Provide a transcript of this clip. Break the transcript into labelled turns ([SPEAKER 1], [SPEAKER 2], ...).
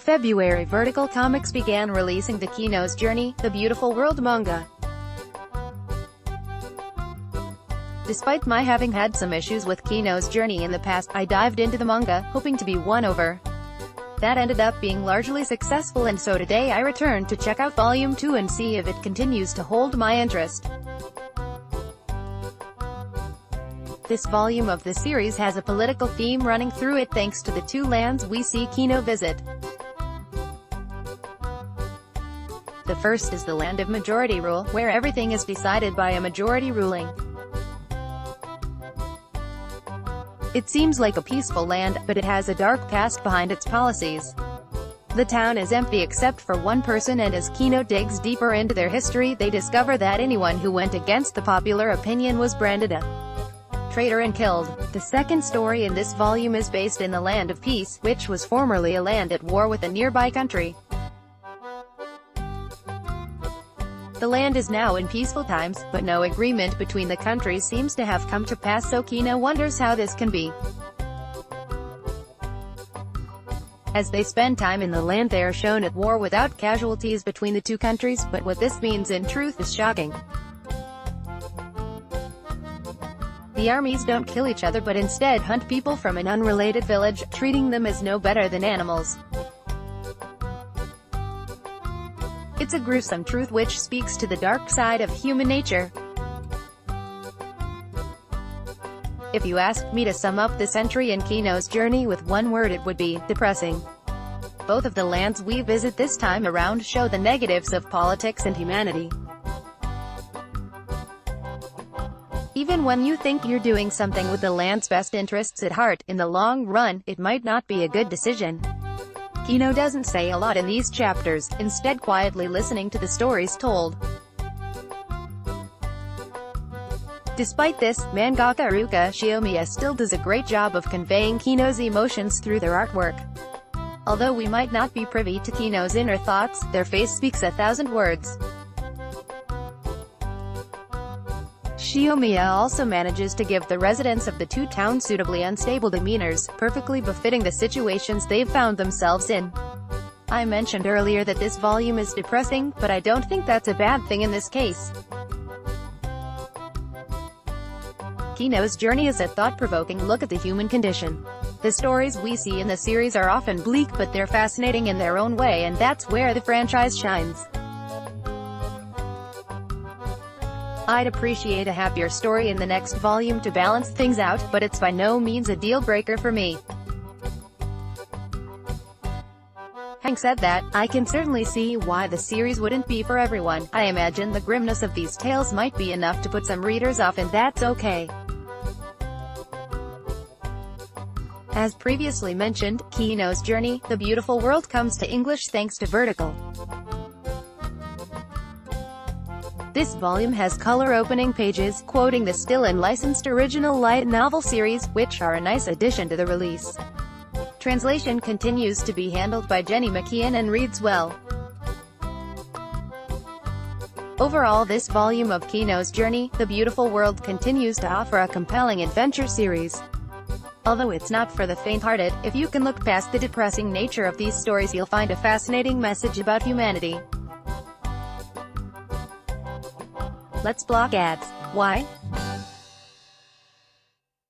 [SPEAKER 1] February, Vertical Comics began releasing the Kino's Journey, The Beautiful World manga. Despite my having had some issues with Kino's Journey in the past, I dived into the manga, hoping to be won over. That ended up being largely successful, and so today I returned to check out Volume 2 and see if it continues to hold my interest. This volume of the series has a political theme running through it thanks to the two lands we see Kino visit. The first is the land of majority rule, where everything is decided by a majority ruling. It seems like a peaceful land, but it has a dark past behind its policies. The town is empty except for one person, and as Kino digs deeper into their history, they discover that anyone who went against the popular opinion was branded a traitor and killed. The second story in this volume is based in the Land of Peace, which was formerly a land at war with a nearby country. The land is now in peaceful times, but no agreement between the countries seems to have come to pass, so Kino wonders how this can be. As they spend time in the land, they are shown at war without casualties between the two countries, but what this means in truth is shocking. The armies don't kill each other but instead hunt people from an unrelated village, treating them as no better than animals. It's a gruesome truth which speaks to the dark side of human nature. If you asked me to sum up this entry in Kino's Journey with one word, it would be depressing. Both of the lands we visit this time around show the negatives of politics and humanity. Even when you think you're doing something with the land's best interests at heart, in the long run, it might not be a good decision. Kino doesn't say a lot in these chapters, instead quietly listening to the stories told. Despite this, mangaka Ruka Shiomiya still does a great job of conveying Kino's emotions through their artwork. Although we might not be privy to Kino's inner thoughts, their face speaks 1,000 words. Shiomiya also manages to give the residents of the two towns suitably unstable demeanors, perfectly befitting the situations they've found themselves in. I mentioned earlier that this volume is depressing, but I don't think that's a bad thing in this case. Kino's Journey is a thought-provoking look at the human condition. The stories we see in the series are often bleak, but they're fascinating in their own way, and that's where the franchise shines. I'd appreciate a happier story in the next volume to balance things out, but it's by no means a deal-breaker for me. Having said that, I can certainly see why the series wouldn't be for everyone. I imagine the grimness of these tales might be enough to put some readers off, and that's okay. As previously mentioned, Kino's Journey, The Beautiful World comes to English thanks to Vertical. This volume has color opening pages, quoting the still and licensed original light novel series, which are a nice addition to the release. Translation continues to be handled by Jenny McKeon and reads well. Overall, this volume of Kino's Journey, The Beautiful World continues to offer a compelling adventure series. Although it's not for the faint-hearted, if you can look past the depressing nature of these stories, you'll find a fascinating message about humanity. Let's block ads. Why?